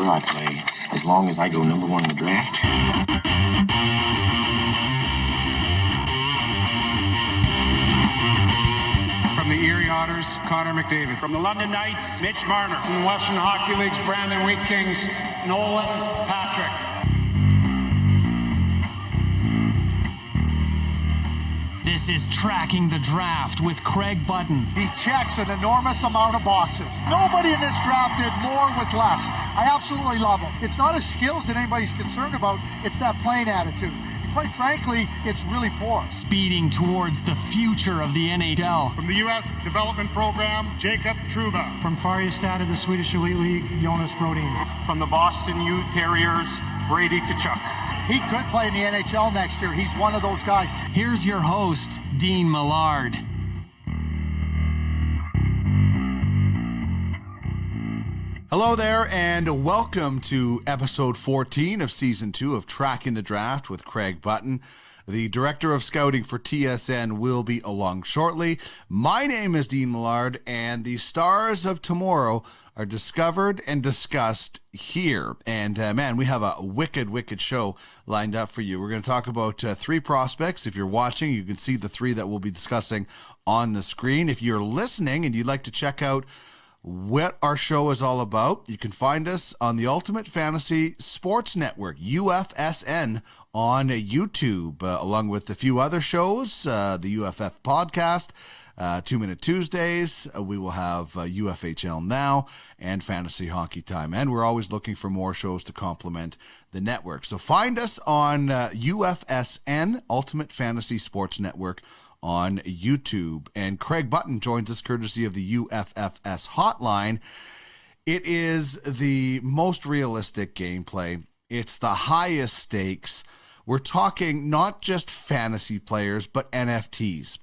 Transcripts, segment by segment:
position I play, as long as I go number one in the draft. From the Erie Otters, Connor McDavid. From the London Knights, Mitch Marner. From the Western Hockey League's Brandon Wheat Kings, Nolan Patrick. This is Tracking the Draft with Craig Button. He checks an enormous amount of boxes. Nobody in this draft did more with less. I absolutely love him. It's not his skills that anybody's concerned about. It's that playing attitude. And quite frankly, it's really poor. Speeding towards the future of the NHL. From the U.S. Development Program, Jacob Truba. From Färjestad of the Swedish Elite League, Jonas Brodin. From the Boston U Terriers, Brady Tkachuk. He could play in the NHL next year. He's one of those guys. Here's your host, Dean Millard. Hello there, and welcome to episode 14 of season 2 of Tracking the Draft with Craig Button. The director of scouting for TSN will be along shortly. My name is Dean Millard, and the stars of tomorrow are discovered and discussed here. And man, we have a wicked show lined up for you. We're going to talk about 3 prospects. If you're watching, you can see the 3 that we'll be discussing on the screen. If you're listening and you'd like to check out what our show is all about, you can find us on the Ultimate Fantasy Sports Network, UFSN, on YouTube, along with a few other shows, the UFF podcast, 2 Minute Tuesdays. We will have UFHL Now and Fantasy Hockey Time. And we're always looking for more shows to complement the network. So find us on UFSN, Ultimate Fantasy Sports Network, on YouTube. And Craig Button joins us courtesy of the UFFS hotline. It is the most realistic gameplay. It's the highest stakes. We're talking not just fantasy players, but NFTs,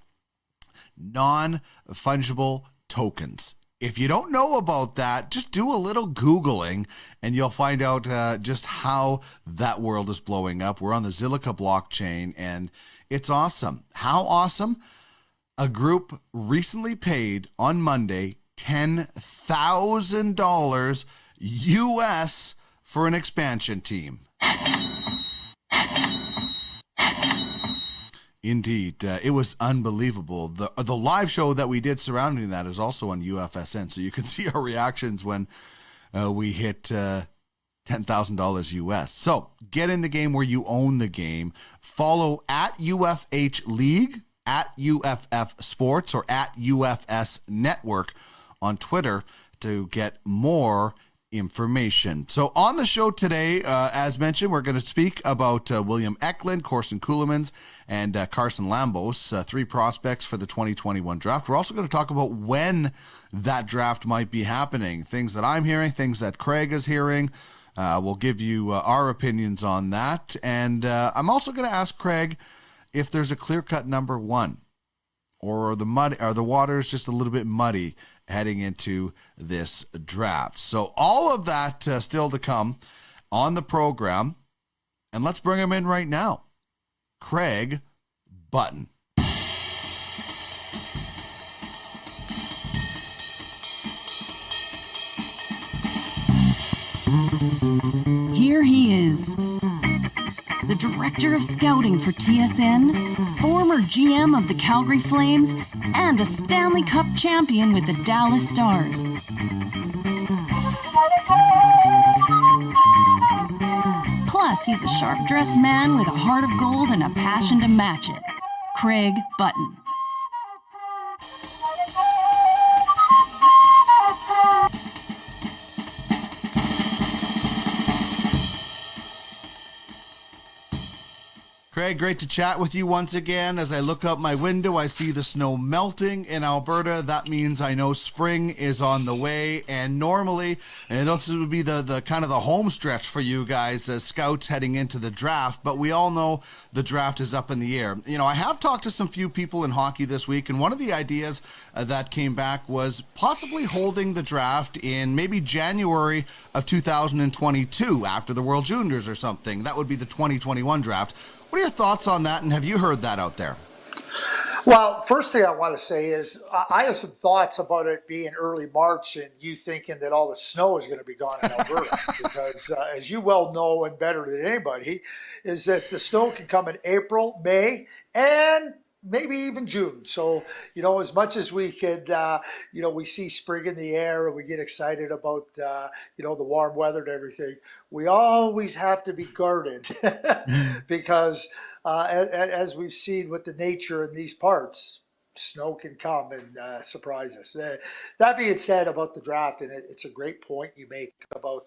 non-fungible tokens. If you don't know about that, just do a little Googling and you'll find out just how that world is blowing up. We're on the Zilliqa Blockchain, and it's awesome. How awesome? A group recently paid on Monday $10,000 US for an expansion team. Indeed. It was unbelievable. The live show that we did surrounding that is also on UFSN, so you can see our reactions when we hit $10,000 US. So get in the game where you own the game. Follow at UFH League, at UFF Sports, or at UFS Network on Twitter to get more information. So on the show today, as mentioned, we're going to speak about William Eklund, Corson Ceulemans, and Carson Lambos, 3 prospects for the 2021 draft. We're also going to talk about when that draft might be happening, things that I'm hearing, things that Craig is hearing. We'll give you our opinions on that. And I'm also going to ask Craig if there's a clear-cut number 1, or the water's just a little bit muddy heading into this draft. So all of that still to come on the program. And let's bring him in right now. Craig Button. Here he is, the director of scouting for TSN, former GM of the Calgary Flames, and a Stanley Cup champion with the Dallas Stars. Plus, he's a sharp-dressed man with a heart of gold and a passion to match it. Craig Button. Craig, great to chat with you once again. As I look out my window, I see the snow melting in Alberta. That means I know spring is on the way. And normally, and this would be the kind of the home stretch for you guys as scouts heading into the draft. But we all know the draft is up in the air. You know, I have talked to some few people in hockey this week, and one of the ideas that came back was possibly holding the draft in maybe January of 2022 after the World Juniors or something. That would be the 2021 draft. What are your thoughts on that, and have you heard that out there? Well, first thing I want to say is I have some thoughts about it being early March and you thinking that all the snow is going to be gone in Alberta. Because as you well know and better than anybody, is that the snow can come in April, May, and maybe even June. So, as much as we could, we see spring in the air and we get excited about, the warm weather and everything, we always have to be guarded because as we've seen with the nature in these parts, snow can come and surprise us. That being said about the draft, and it's a great point you make about,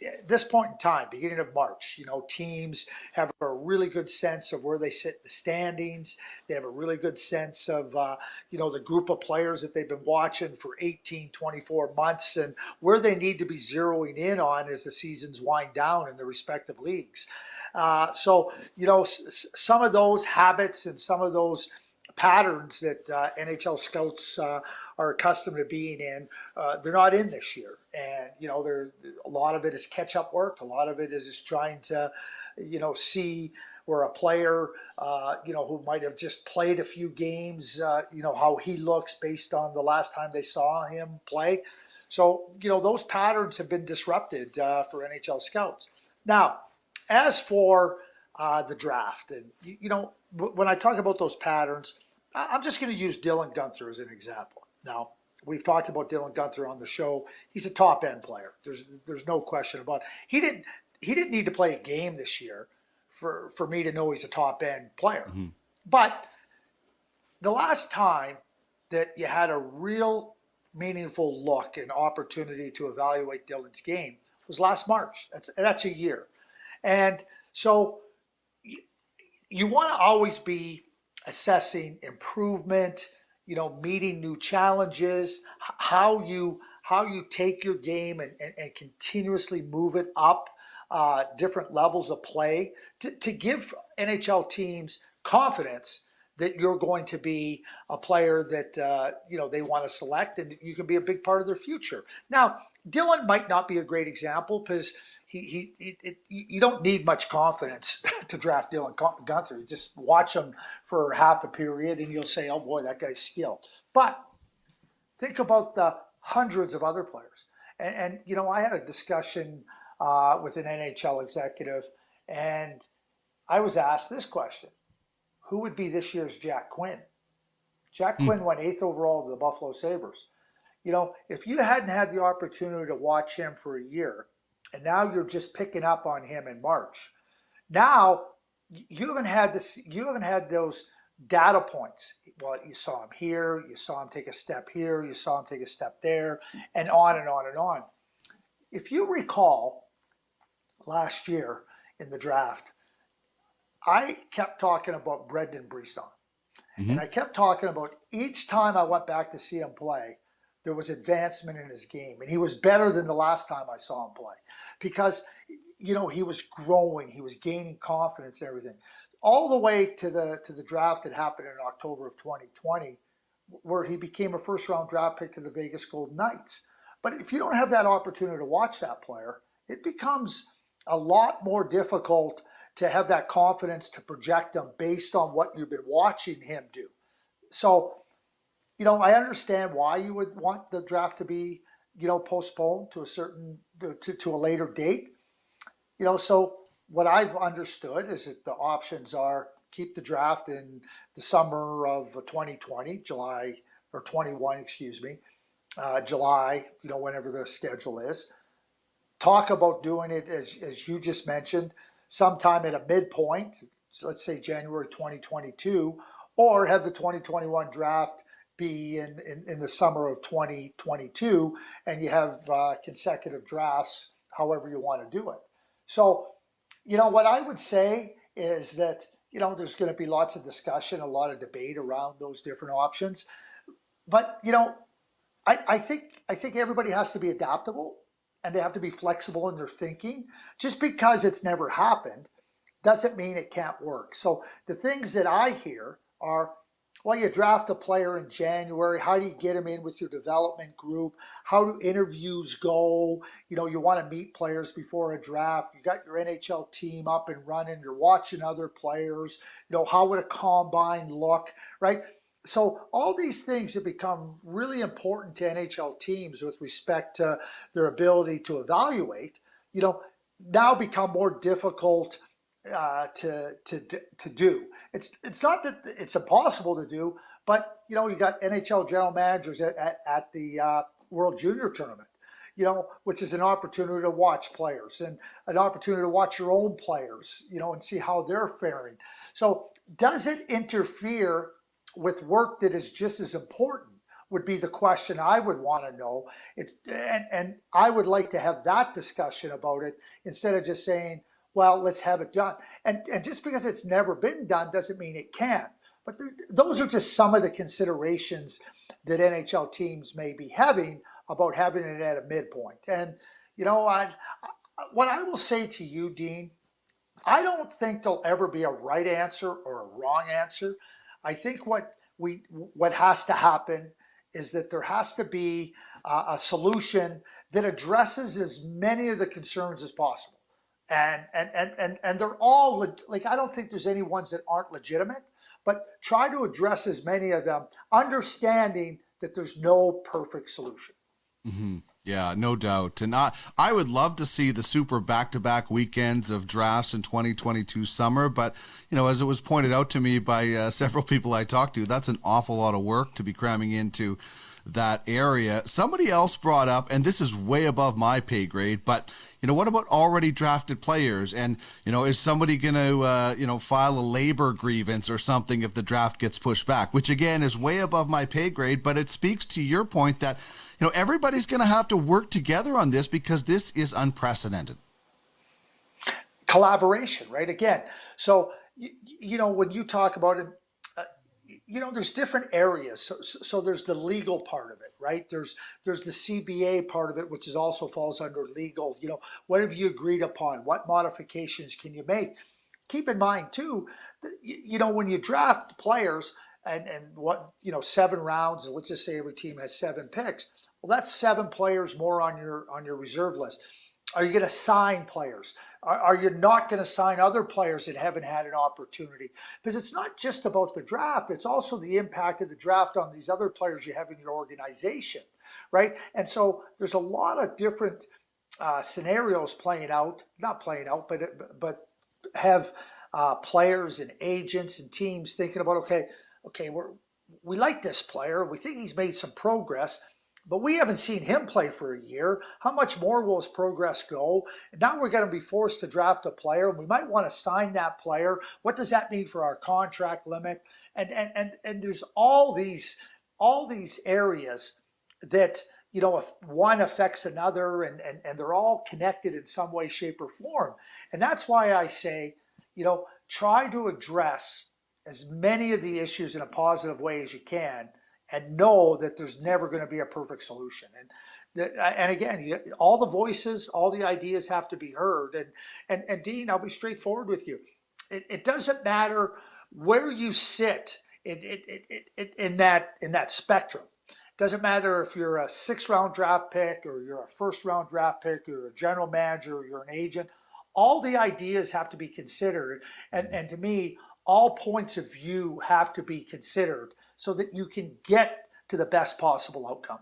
at this point in time, beginning of March, teams have a really good sense of where they sit in the standings. They have a really good sense of, the group of players that they've been watching for 18, 24 months and where they need to be zeroing in on as the seasons wind down in the respective leagues. So, some of those habits and some of those patterns that NHL scouts are accustomed to being in, they're not in this year. And, a lot of it is catch-up work. A lot of it is just trying to, see where a player, who might have just played a few games, how he looks based on the last time they saw him play. So, those patterns have been disrupted for NHL scouts. Now, as for the draft, and, when I talk about those patterns, I'm just going to use Dylan Guenther as an example. Now, we've talked about Dylan Guenther on the show. He's a top-end player. There's no question about it. He didn't need to play a game this year for me to know he's a top-end player. Mm-hmm. But the last time that you had a real meaningful look and opportunity to evaluate Dylan's game was last March. That's a year. And so you want to always be assessing improvement, meeting new challenges, how you take your game and continuously move it up different levels of play to give NHL teams confidence that you're going to be a player that they want to select and you can be a big part of their future. Now, Dylan might not be a great example because you don't need much confidence to draft Dylan Guenther. You just watch him for half a period and you'll say, oh boy, that guy's skilled. But think about the hundreds of other players. And I had a discussion with an NHL executive and I was asked this question: who would be this year's Jack Quinn? Jack Quinn went 8th overall to the Buffalo Sabres. If you hadn't had the opportunity to watch him for a year, and now you're just picking up on him in March, now you haven't had this. You haven't had those data points. Well, you saw him here, you saw him take a step here, you saw him take a step there, and on and on and on. If you recall, last year in the draft, I kept talking about Brendan Brisson. Mm-hmm. And I kept talking about each time I went back to see him play, there was advancement in his game. And he was better than the last time I saw him play. Because, he was growing, he was gaining confidence and everything. All the way to the draft that happened in October of 2020, where he became a first-round draft pick to the Vegas Golden Knights. But if you don't have that opportunity to watch that player, it becomes a lot more difficult to have that confidence to project him based on what you've been watching him do. So, I understand why you would want the draft to be, postponed to a later date. So what I've understood is that the options are keep the draft in the summer of 2020, July, or 21, July, whenever the schedule is. Talk about doing it, as you just mentioned, sometime at a midpoint, so let's say January 2022, or have the 2021 draft be in the summer of 2022, and you have consecutive drafts, however you want to do it. So, what I would say is that, there's going to be lots of discussion, a lot of debate around those different options. But, I think everybody has to be adaptable and they have to be flexible in their thinking. Just because it's never happened doesn't mean it can't work. So the things that I hear are, Well, you draft a player in January. How do you get him in with your development group? How do interviews go? You know, you want to meet players before a draft. You got your NHL team up and running. You're watching other players. You know, how would a combine look, right? So all these things have become really important to NHL teams with respect to their ability to evaluate, you know, now become more difficult to do. It's not that it's impossible to do, but, you know, you got NHL general managers at the World Junior Tournament, you know, which is an opportunity to watch players and an opportunity to watch your own players, you know, and see how they're faring. So does it interfere with work that is just as important would be the question I would want to know. And I would like to have that discussion about it instead of just saying, well, let's have it done. And just because it's never been done doesn't mean it can't. But those are just some of the considerations that NHL teams may be having about having it at a midpoint. And, you know, what I will say to you, Dean, I don't think there'll ever be a right answer or a wrong answer. I think what has to happen is that there has to be a solution that addresses as many of the concerns as possible. And they're all, like, I don't think there's any ones that aren't legitimate, but try to address as many of them, understanding that there's no perfect solution. Mm-hmm. Yeah, no doubt. And I would love to see the super back-to-back weekends of drafts in 2022 summer. But, you know, as it was pointed out to me by several people I talked to, that's an awful lot of work to be cramming into that area. Somebody else brought up, and this is way above my pay grade, but, you know, what about already drafted players? And, you know, is somebody going to, file a labor grievance or something if the draft gets pushed back? Which, again, is way above my pay grade, but it speaks to your point that, you know, everybody's going to have to work together on this because this is unprecedented. Collaboration, right? Again, so, you know, when you talk about it, you know, there's different areas. So there's the legal part of it, right? There's the CBA part of it, which is also falls under legal. You know, what have you agreed upon? What modifications can you make? Keep in mind, too, you know, when you draft players and what, you know, 7 rounds, and let's just say every team has 7 picks. Well, that's 7 players more on your reserve list. Are you going to sign players? Are you not going to sign other players that haven't had an opportunity? Because it's not just about the draft. It's also the impact of the draft on these other players you have in your organization, right? And so there's a lot of different scenarios not playing out, but have players and agents and teams thinking about, okay, we like this player. We think he's made some progress, but we haven't seen him play for a year. How much more will his progress go? And now we're going to be forced to draft a player, and we might want to sign that player. What does that mean for our contract limit? And there's all these areas that, you know, if one affects another, and they're all connected in some way, shape, or form. And that's why I say, you know, try to address as many of the issues in a positive way as you can, and know that there's never going to be a perfect solution. And again, all the voices, all the ideas have to be heard. And Dean, I'll be straightforward with you. It doesn't matter where you sit in that spectrum. It doesn't matter if you're a 6th-round draft pick or you're a 1st-round draft pick, or you're a general manager, or you're an agent. All the ideas have to be considered. And to me, all points of view have to be considered so that you can get to the best possible outcome.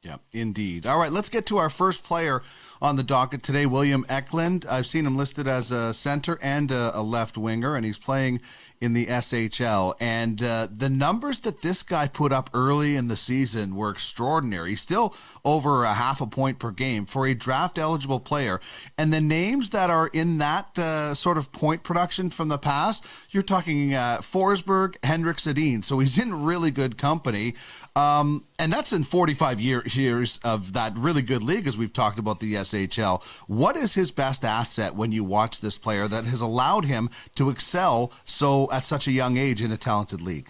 Yeah, indeed. All right, let's get to our first player on the docket today, William Eklund. I've seen him listed as a center and a left winger, and he's playing in the SHL. And the numbers that this guy put up early in the season were extraordinary. He's still over a half a point per game for a draft-eligible player. And the names that are in that sort of point production from the past, you're talking Forsberg, Henrik Sedin. So he's in really good company. And that's in 45 years of that really good league, as we've talked about the SHL. What is his best asset when you watch this player that has allowed him to excel so at such a young age in a talented league?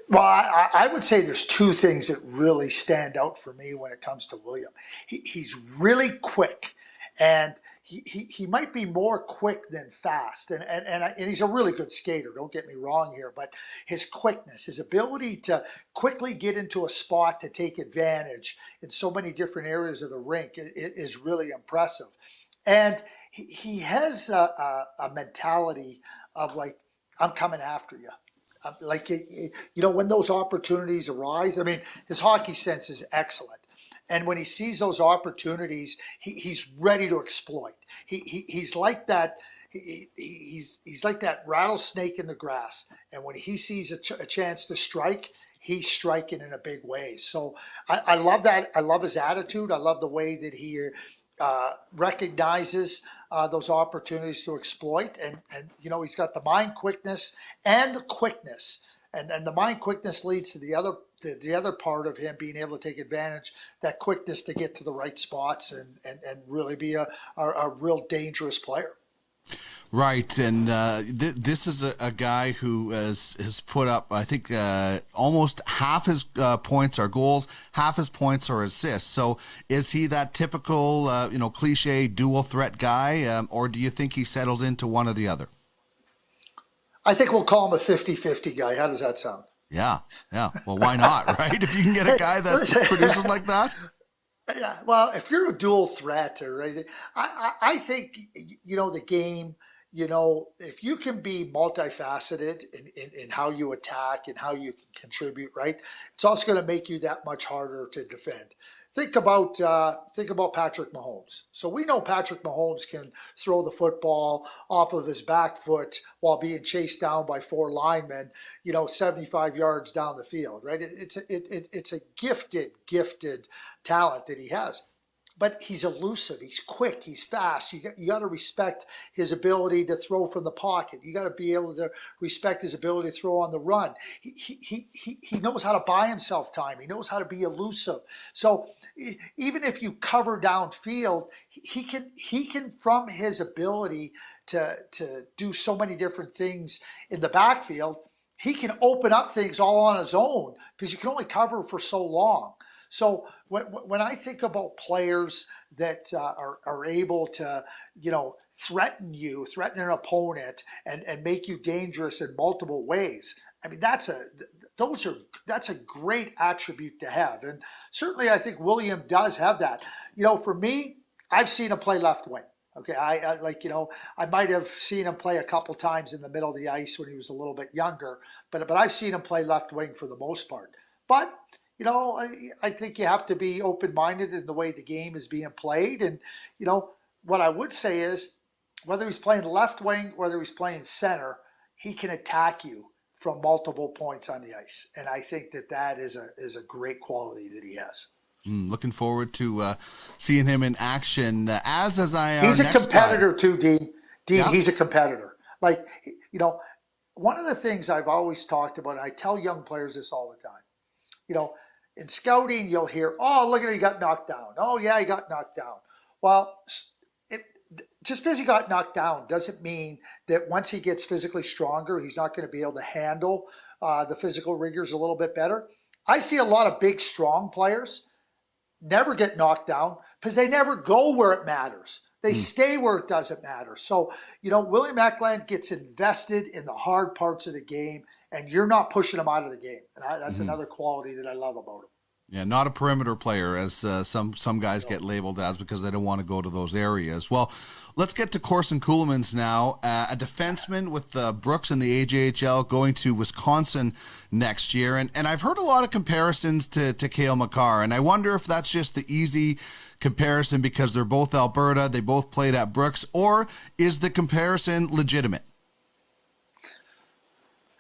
Well, I would say there's 2 things that really stand out for me when it comes to William. He's really quick, and he might be more quick than fast, and he's a really good skater. Don't get me wrong here, but his quickness, his ability to quickly get into a spot to take advantage in so many different areas of the rink is really impressive. And he has a mentality of like, I'm coming after you. Like, when those opportunities arise, I mean, his hockey sense is excellent. And when he sees those opportunities, he's ready to exploit. He's like that. He's like that rattlesnake in the grass. And when he sees a chance to strike, he's striking in a big way. So I love that. I love his attitude. I love the way that he recognizes those opportunities to exploit. And he's got the mind quickness and the quickness. And the mind quickness leads to the other part of him being able to take advantage, that quickness to get to the right spots and really be a real dangerous player. Right, and this is a guy who has put up, I think, almost half his points are goals, half his points are assists. So is he that typical, cliche dual threat guy, or do you think he settles into one or the other? I think we'll call him a 50-50 guy. How does that sound? Yeah. Well, why not, right? If you can get a guy that produces like that. Yeah, well, if you're a dual threat or anything, I think, the game, if you can be multifaceted in how you attack and how you can contribute, right, it's also going to make you that much harder to defend. Think about Patrick Mahomes. So we know Patrick Mahomes can throw the football off of his back foot while being chased down by 4 linemen, 75 yards down the field, right? It's a gifted talent that he has. But he's elusive. He's quick. He's fast. You got to respect his ability to throw from the pocket. You got to be able to respect his ability to throw on the run. He knows how to buy himself time. He knows how to be elusive. So even if you cover downfield, he can from his ability to do so many different things in the backfield, he can open up things all on his own because you can only cover for so long. So when I think about players that are able to, threaten an opponent and make you dangerous in multiple ways, I mean, that's a great attribute to have. And certainly I think William does have that. For me, I've seen him play left wing. Okay, I might have seen him play a couple times in the middle of the ice when he was a little bit younger, but I've seen him play left wing for the most part. But I think you have to be open-minded in the way the game is being played. And, what I would say is whether he's playing left wing, whether he's playing center, he can attack you from multiple points on the ice. And I think that is a great quality that he has. Looking forward to seeing him in action. As I am. He's a competitor too, Dean. Yeah. He's a competitor. Like, one of the things I've always talked about, and I tell young players this all the time, in scouting, you'll hear, oh, look at it, he got knocked down. Oh, yeah, he got knocked down. Well, just because he got knocked down doesn't mean that once he gets physically stronger, he's not going to be able to handle the physical rigors a little bit better. I see a lot of big, strong players never get knocked down because they never go where it matters. They stay where it doesn't matter. So, William Eklund gets invested in the hard parts of the game, and you're not pushing him out of the game. And that's another quality that I love about him. Yeah, not a perimeter player, as some guys get labeled as because they don't want to go to those areas. Well, let's get to Corson Ceulemans now, a defenseman with Brooks in the AJHL going to Wisconsin next year. And I've heard a lot of comparisons to Kale Mccarr, and I wonder if that's just the easy comparison because they're both Alberta, they both played at Brooks, or is the comparison legitimate?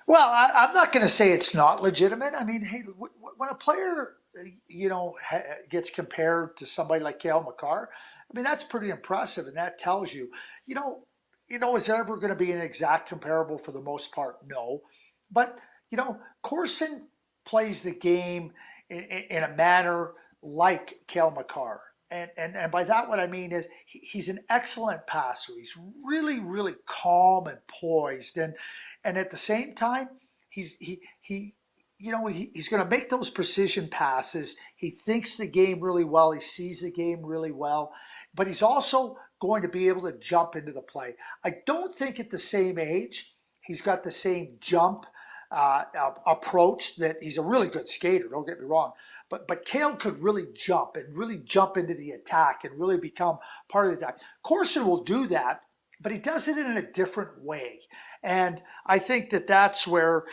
Well, I'm not going to say it's not legitimate. I mean, hey, when a player, gets compared to somebody like Cale Mccarr, I mean, that's pretty impressive. And that tells you, is there ever going to be an exact comparable for the most part? No. But, Corson plays the game in a manner like Cale Mccarr. And by that, what I mean is he's an excellent passer. He's really, really calm and poised. And at the same time, he he's going to make those precision passes. He thinks the game really well. He sees the game really well, but he's also going to be able to jump into the play. I don't think at the same age he's got the same jump approach. That he's a really good skater, don't get me wrong, but Kale could really jump into the attack and really become part of the attack. Corson will do that, but he does it in a different way. And I think that's where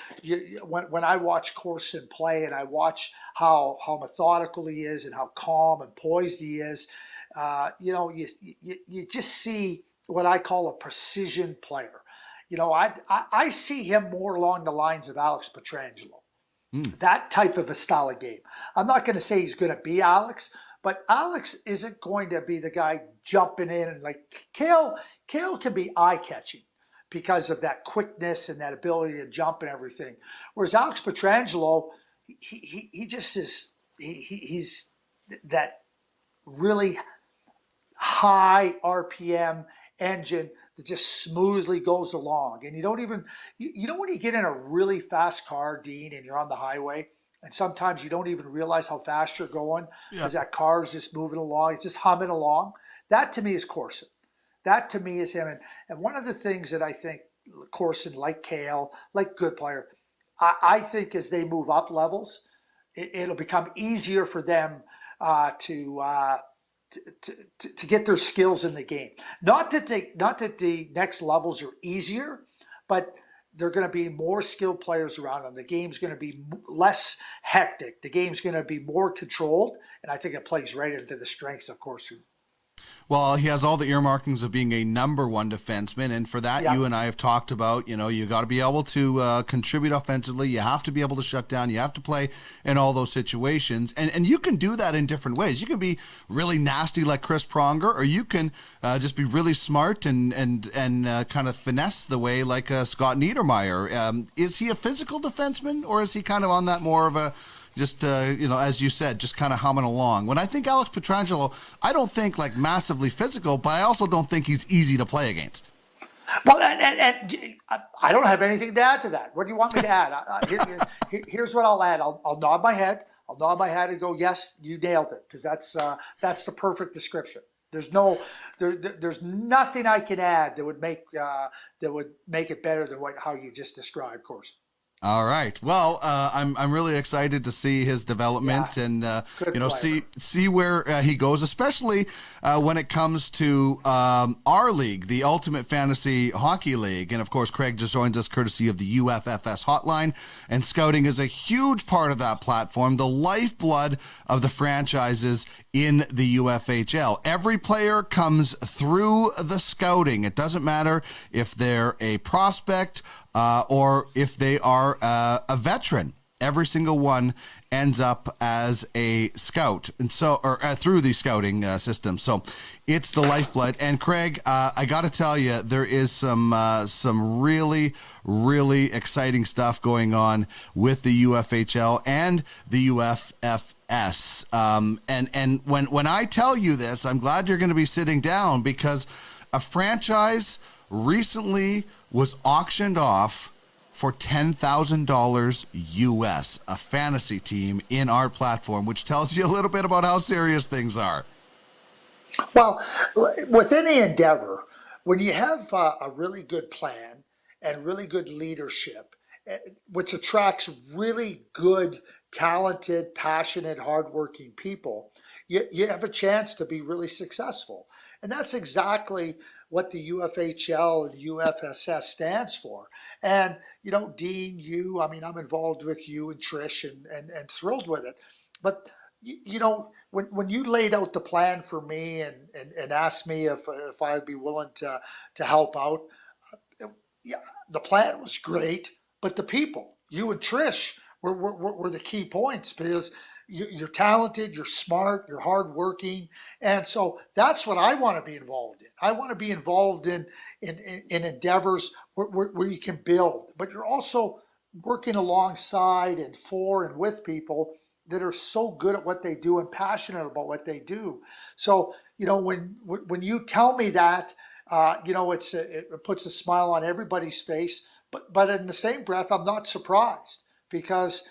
when I watch Corson play and I watch how methodical he is and how calm and poised he is, you just see what I call a precision player. I see him more along the lines of Alex Petrangelo. That type of a style of game. I'm not going to say he's going to be Alex, but Alex isn't going to be the guy jumping in and like Kale can be eye-catching because of that quickness and that ability to jump and everything. Whereas Alex Petrangelo, he just is, he's that really high RPM engine that just smoothly goes along. And you don't even, when you get in a really fast car, Dean, and you're on the highway, and sometimes you don't even realize how fast you're going because that car is just moving along. It's just humming along. That to me is Corson. That to me is him. And one of the things that I think Corson, like Kale, like good player, I think as they move up levels, it'll become easier for them to get their skills in the game. Not that the next levels are easier, but they're going to be more skilled players around them. The game's going to be less hectic. The game's going to be more controlled, and I think it plays right into the strengths of Corson. Well, he has all the earmarkings of being a number one defenseman, and for that, you and I have talked about, you got to be able to contribute offensively. You have to be able to shut down. You have to play in all those situations, and you can do that in different ways. You can be really nasty like Chris Pronger, or you can just be really smart and kind of finesse the way like Scott Niedermayer. Is he a physical defenseman, or is he kind of on that more of a just, as you said, just kind of humming along? When I think Alex Petrangelo, I don't think like massively physical, but I also don't think he's easy to play against. Well, and I don't have anything to add to that. What do you want me to add? Here's what I'll add. I'll nod my head. I'll nod my head and go, yes, you nailed it, because that's the perfect description. There's nothing I can add that would make it better than how you just described, Corson. All right. Well, I'm really excited to see his development and see where he goes, especially when it comes to our league, the Ultimate Fantasy Hockey League. And of course, Craig just joins us courtesy of the UFFS hotline, and scouting is a huge part of that platform, the lifeblood of the franchises in the UFHL. Every player comes through the scouting. It doesn't matter if they're a prospect or if they are a veteran. Every single one ends up as a scout, and so through the scouting system. So it's the lifeblood. And Craig, I got to tell you, there is some really, really exciting stuff going on with the UFHL and the UFFS. And when I tell you this, I'm glad you're going to be sitting down, because a franchise recently was auctioned off for $10,000 US, a fantasy team in our platform, which tells you a little bit about how serious things are. Well, with any endeavor, when you have a really good plan and really good leadership, which attracts really good, talented, passionate, hardworking people, you have a chance to be really successful. And that's exactly what the UFHL and UFSS stands for. And, Dean, I'm involved with you and Trish and thrilled with it. But, when you laid out the plan for me and asked me if I'd be willing to help out, the plan was great, but the people, you and Trish, were the key points, because you're talented, you're smart, you're hardworking, and so that's what I want to be involved in. I want to be involved in endeavors where you can build, but you're also working alongside and for and with people that are so good at what they do and passionate about what they do. So when you tell me that, it puts a smile on everybody's face. But in the same breath, I'm not surprised, because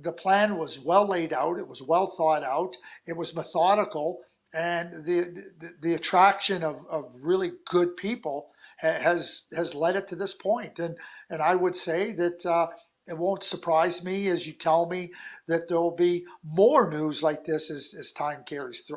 The plan was well laid out. It was well thought out. It was methodical, and the attraction of really good people has led it to this point. And I would say that it won't surprise me as you tell me that there will be more news like this as time carries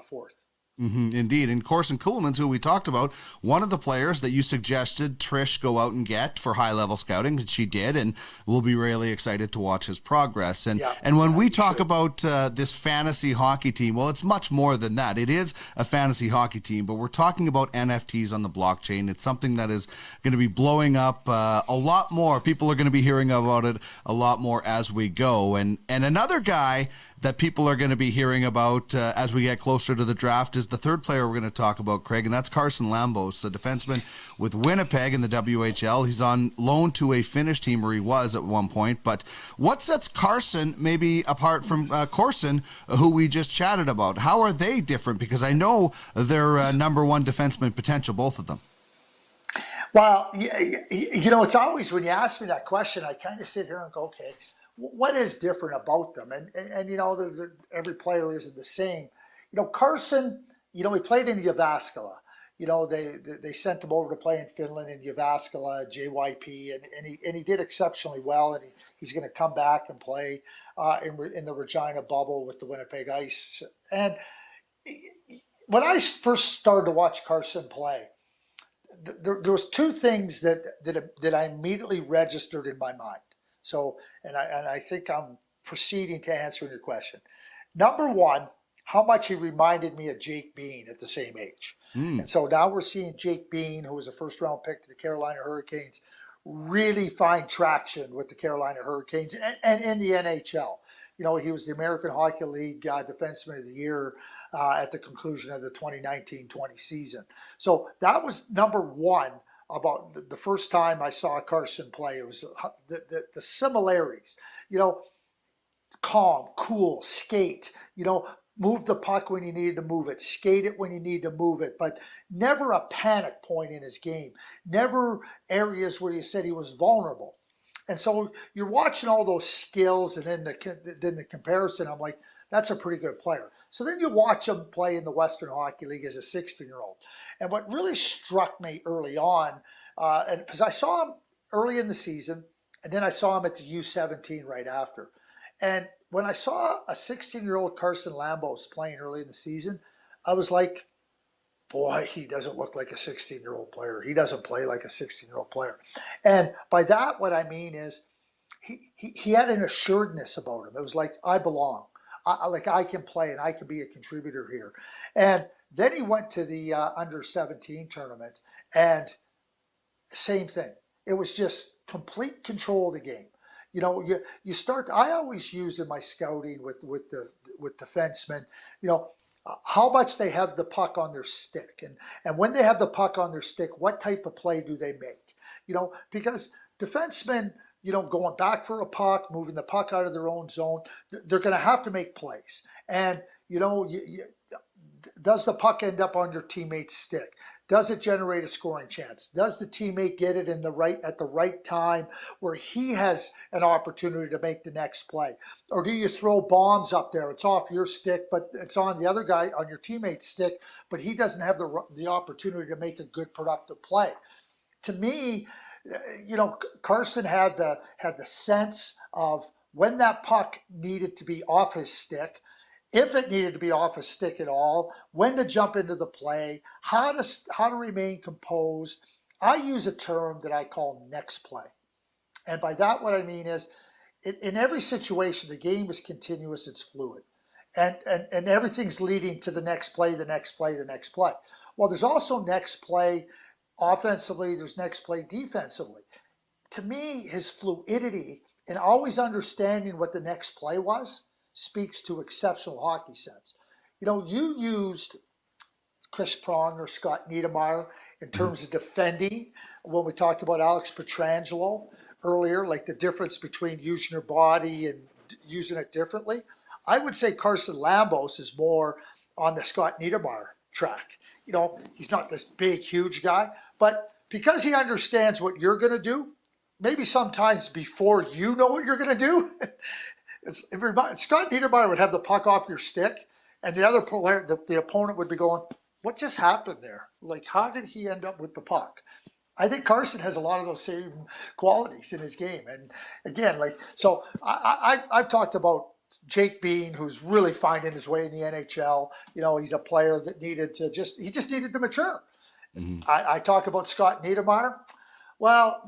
forth. Mm-hmm, indeed. And Corson Ceulemans, who we talked about, one of the players that you suggested Trish go out and get for high-level scouting, and she did, and we'll be really excited to watch his progress. And when we talk about this fantasy hockey team, well, it's much more than that. It is a fantasy hockey team, but we're talking about NFTs on the blockchain. It's something that is going to be blowing up a lot more. People are going to be hearing about it a lot more as we go. And another guy that people are going to be hearing about as we get closer to the draft is the third player we're going to talk about, Craig, and that's Carson Lambos, a defenseman with Winnipeg in the WHL. He's on loan to a Finnish team, where he was at one point. But what sets Carson maybe apart from Corson, who we just chatted about? How are they different? Because I know they're number one defenseman potential, both of them. Well, it's always, when you ask me that question, I kind of sit here and go, okay, what is different about them? And every player isn't the same. Carson, he played in Jyväskylä. They sent him over to play in Finland in Jyväskylä, JYP, and he did exceptionally well. And he's going to come back and play in the Regina bubble with the Winnipeg Ice. And when I first started to watch Carson play, there was two things that I immediately registered in my mind. So, and I think I'm proceeding to answering your question. Number one, how much he reminded me of Jake Bean at the same age. And so now we're seeing Jake Bean, who was a first-round pick to the Carolina Hurricanes, really find traction with the Carolina Hurricanes and in the NHL. He was the American Hockey League Defenseman of the Year at the conclusion of the 2019-20 season. So that was number one. About the first time I saw Carson play, it was the similarities, calm, cool, skate, move the puck when you needed to move it, skate it when you need to move it, but never a panic point in his game, never areas where you said he was vulnerable. And so you're watching all those skills, and then the comparison, I'm like, that's a pretty good player. So then you watch him play in the Western Hockey League as a 16-year-old. And what really struck me early on, and because I saw him early in the season, and then I saw him at the U17 right after. And when I saw a 16-year-old Carson Lambos playing early in the season, I was like, boy, he doesn't look like a 16-year-old player. He doesn't play like a 16-year-old player. And by that, what I mean is he had an assuredness about him. It was like, I belong. I can play and I can be a contributor here. And then he went to the under-17 tournament, and same thing. It was just complete control of the game. You start. I always use in my scouting with defensemen, how much they have the puck on their stick, and when they have the puck on their stick, what type of play do they make? Because defensemen, going back for a puck, moving the puck out of their own zone, they're going to have to make plays. And, does the puck end up on your teammate's stick? Does it generate a scoring chance? Does the teammate get it at the right time where he has an opportunity to make the next play? Or do you throw bombs up there? It's off your stick, but it's on the other guy, on your teammate's stick, but he doesn't have the opportunity to make a good, productive play. To me, Carson had the sense of when that puck needed to be off his stick, if it needed to be off his stick at all, when to jump into the play, how to remain composed. I use a term that I call next play. And by that, what I mean is, in every situation, the game is continuous, it's fluid. And everything's leading to the next play, the next play, the next play. Well, there's also next play offensively, there's next play defensively. To me, his fluidity and always understanding what the next play was speaks to exceptional hockey sense. You used Chris Prong or Scott Niedermayer in terms of defending when we talked about Alex Petrangelo earlier, like the difference between using your body and using it differently. I would say Carson Lambos is more on the Scott Niedermayer track. He's not this big, huge guy, but because he understands what you're going to do, maybe sometimes before you know what you're going to do. Scott Niedermayer would have the puck off your stick, and the other player, the opponent would be going, what just happened there? Like, how did he end up with the puck? I think Carson has a lot of those same qualities in his game. And again, so I've talked about Jake Bean, who's really finding his way in the NHL. He's a player that needed to mature. Mm-hmm. I talk about Scott Niedermayer. Well,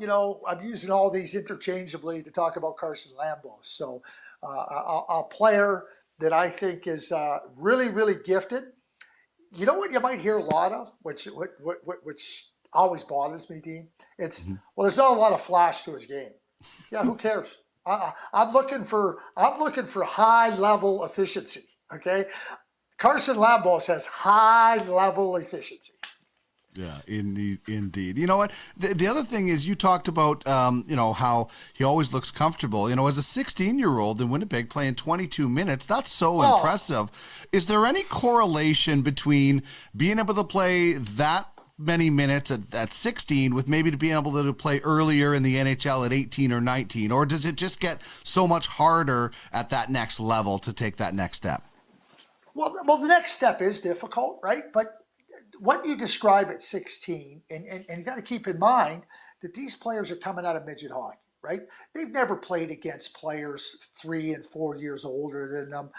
I'm using all these interchangeably to talk about Carson Lambos. So a player that I think is really, really gifted. You know what you might hear a lot of, which always bothers me, Dean? It's, well, there's not a lot of flash to his game. Yeah, who cares? I'm looking for high level efficiency. Okay, Carson Lambos has high level efficiency. Yeah, indeed. You know what? The other thing is you talked about, how he always looks comfortable. As a 16-year-old in Winnipeg playing 22 minutes, that's so impressive. Is there any correlation between being able to play that many minutes at 16 with maybe to being able to play earlier in the NHL at 18 or 19? Or does it just get so much harder at that next level to take that next step? Well, the next step is difficult, right? But what you describe at 16, and you got to keep in mind that these players are coming out of midget hockey, right? They've never played against players 3 and 4 years older than them.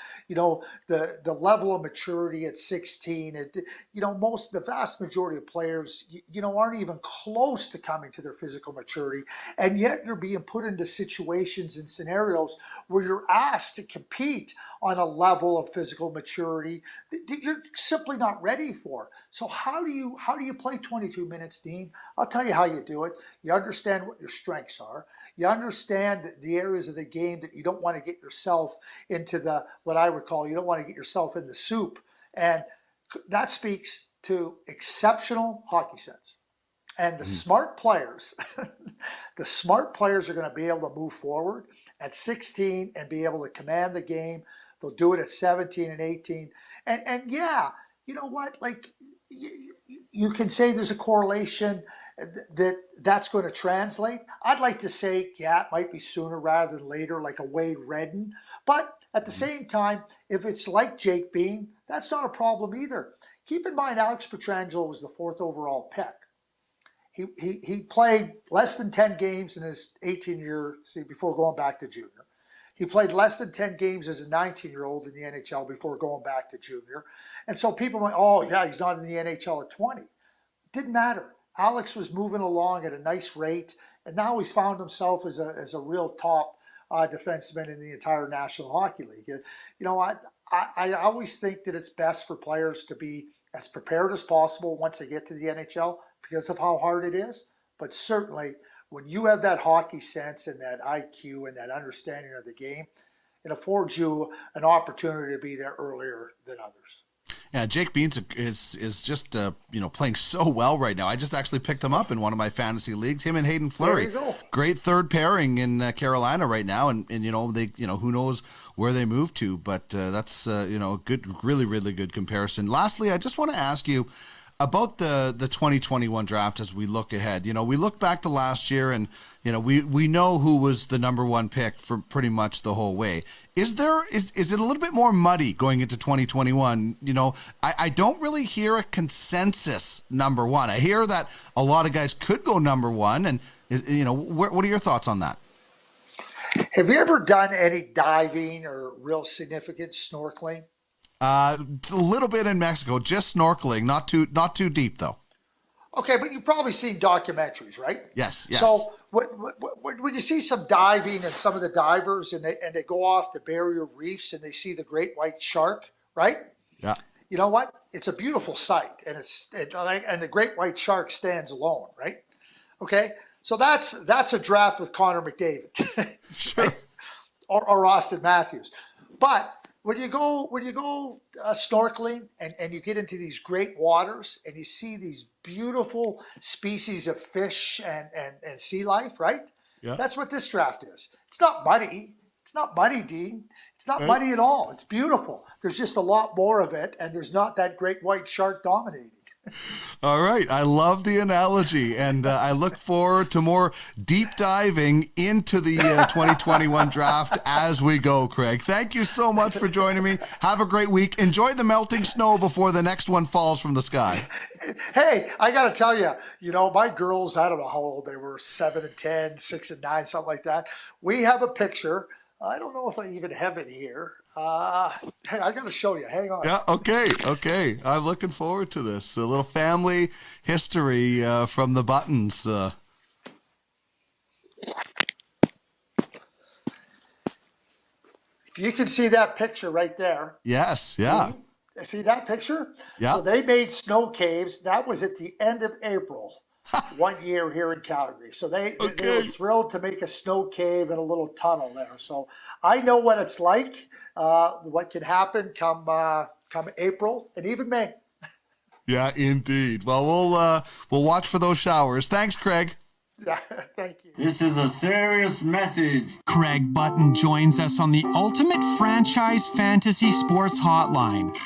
The level of maturity at 16, the vast majority of players, aren't even close to coming to their physical maturity. And yet you're being put into situations and scenarios where you're asked to compete on a level of physical maturity that you're simply not ready for. So how do you play 22 minutes, Dean? I'll tell you how you do it. You understand what your strengths are. You understand the areas of the game that you don't want to get yourself into what I would call, you don't want to get yourself in the soup. And that speaks to exceptional hockey sense. And the smart players, are going to be able to move forward at 16 and be able to command the game. They'll do it at 17 and 18. And yeah, you know what? You can say there's a correlation that's going to translate. I'd like to say, yeah, it might be sooner rather than later, like a Wade Redden. But at the same time, if it's like Jake Bean, that's not a problem either. Keep in mind, Alex Petrangelo was the 4th overall pick. He played less than 10 games in his 18-year, before going back to junior. He played less than 10 games as a 19-year-old in the NHL before going back to junior. And so people went, oh, yeah, he's not in the NHL at 20. Didn't matter. Alex was moving along at a nice rate, and now he's found himself as a real top defenseman in the entire National Hockey League. I always think that it's best for players to be as prepared as possible once they get to the NHL because of how hard it is. But certainly, when you have that hockey sense and that IQ and that understanding of the game, it affords you an opportunity to be there earlier than others. Yeah, Jake Bean is just playing so well right now. I just actually picked him up in one of my fantasy leagues. Him and Hayden Fleury, there you go. Great third pairing in Carolina right now, and they who knows where they move to, but that's a good, really, really good comparison. Lastly, I just want to ask you about the 2021 draft as we look ahead. We look back to last year and, we know who was the number one pick for pretty much the whole way. Is it a little bit more muddy going into 2021? I don't really hear a consensus number one. I hear that a lot of guys could go number one. And, what are your thoughts on that? Have you ever done any diving or real significant snorkeling? A little bit in Mexico, just snorkeling, not too deep though. Okay, but you've probably seen documentaries, right? Yes. So when you see some diving and some of the divers and they go off the barrier reefs and they see the great white shark, right? Yeah. You know what? It's a beautiful sight, and and the great white shark stands alone, right? Okay, so that's a draft with Connor McDavid, sure, right? or Austin Matthews, but. When you go snorkeling and you get into these great waters and you see these beautiful species of fish and sea life, right? Yeah. That's what this draft is. It's not muddy. It's not muddy, Dean. It's not muddy at all. It's beautiful. There's just a lot more of it, and there's not that great white shark dominating. All right. I love the analogy, and I look forward to more deep diving into the 2021 draft as we go, Craig. Thank you so much for joining me. Have a great week. Enjoy the melting snow before the next one falls from the sky. Hey, I got to tell you, my girls, I don't know how old they were, 7 and 10, 6 and 9, something like that. We have a picture. I don't know if I even have it here. Hey, I got to show you. Hang on. Yeah, okay. I'm looking forward to this. A little family history from the Buttons. If you can see that picture right there. Yes, yeah. See that picture? Yeah. So they made snow caves. That was at the end of April. 1 year here in Calgary. So they were thrilled to make a snow cave and a little tunnel there. So I know what it's like, what can happen come April and even May. Yeah, indeed. Well, we'll watch for those showers. Thanks, Craig. Yeah, thank you. This is a serious message. Craig Button joins us on the Ultimate Franchise Fantasy Sports Hotline.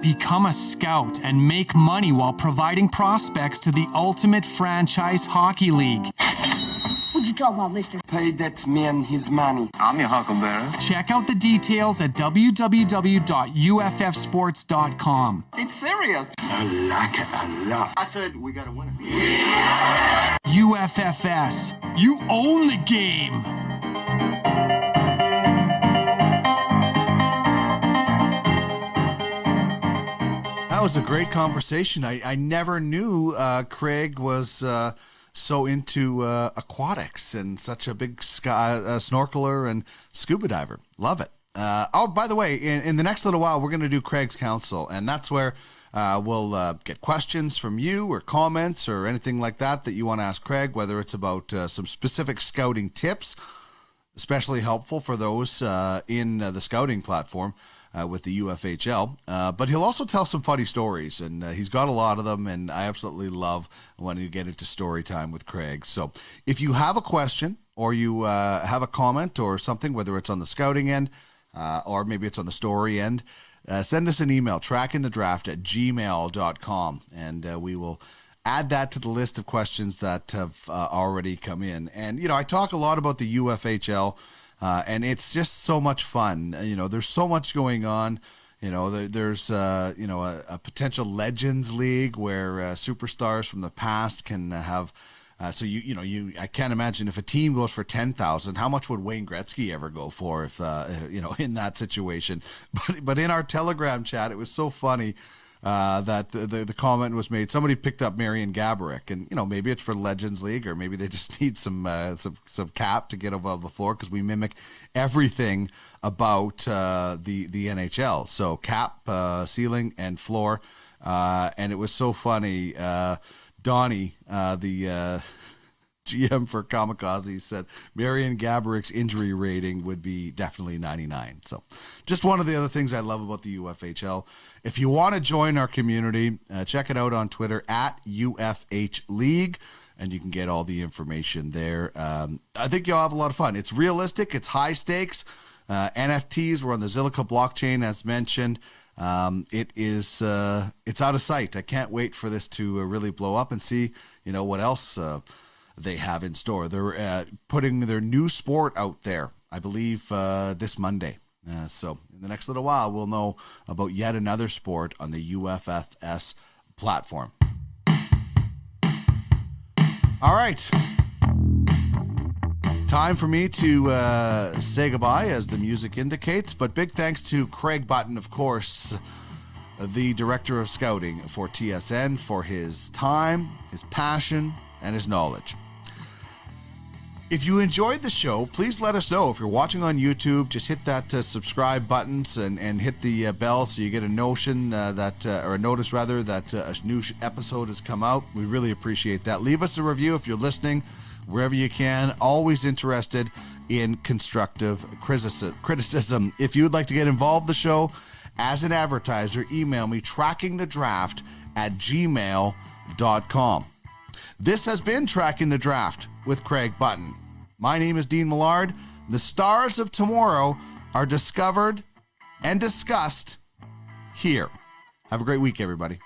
Become a scout and make money while providing prospects to the Ultimate Franchise Hockey League. What you talking about, mister? Pay that man his money. I'm your huckleberry. Check out the details at www.uffsports.com. It's serious. I like it a lot. I said we got a winner. UFFS. You own the game. That was a great conversation. I never knew Craig was so into aquatics and such a big snorkeler and scuba diver. Love it. By the way, in the next little while, we're going to do Craig's Counsel, and that's where we'll get questions from you or comments or anything like that you want to ask Craig, whether it's about some specific scouting tips, especially helpful for those in the scouting platform. With the UFHL, but he'll also tell some funny stories, and he's got a lot of them, and I absolutely love when you get into story time with Craig. So if you have a question or you have a comment or something, whether it's on the scouting end or maybe it's on the story end, send us an email, trackingthedraft@gmail.com, and we will add that to the list of questions that have already come in. And, I talk a lot about the UFHL, and it's just so much fun. There's so much going on. There's a potential Legends League where superstars from the past can have. I can't imagine if a team goes for 10,000, how much would Wayne Gretzky ever go for if in that situation? But in our Telegram chat, it was so funny. That the comment was made. Somebody picked up Marian Gaborik, and maybe it's for Legends League, or maybe they just need some cap to get above the floor, because we mimic everything about the NHL. So cap, ceiling, and floor, and it was so funny. Donnie, the GM for Kamikaze, said Marian Gaborik's injury rating would be definitely 99. So just one of the other things I love about the UFHL. If you want to join our community, check it out on Twitter @UFH League, and you can get all the information there. I think you'll have a lot of fun. It's realistic. It's high stakes. NFTs were on the Zilliqa Blockchain, as mentioned. It's out of sight. I can't wait for this to really blow up and see, what else they have in store. They're putting their new sport out there, I believe, this Monday. So in the next little while, we'll know about yet another sport on the UFFS platform. All right. Time for me to say goodbye, as the music indicates. But big thanks to Craig Button, of course, the Director of Scouting for TSN, for his time, his passion, and his knowledge. If you enjoyed the show, please let us know. If you're watching on YouTube, just hit that subscribe buttons and hit the bell so you get a notion or a notice rather that a new episode has come out. We really appreciate that. Leave us a review if you're listening wherever you can. Always interested in constructive criticism. If you would like to get involved in the show as an advertiser, email me trackingthedraft@gmail.com. This has been Tracking the Draft with Craig Button. My name is Dean Millard. The stars of tomorrow are discovered and discussed here. Have a great week, everybody.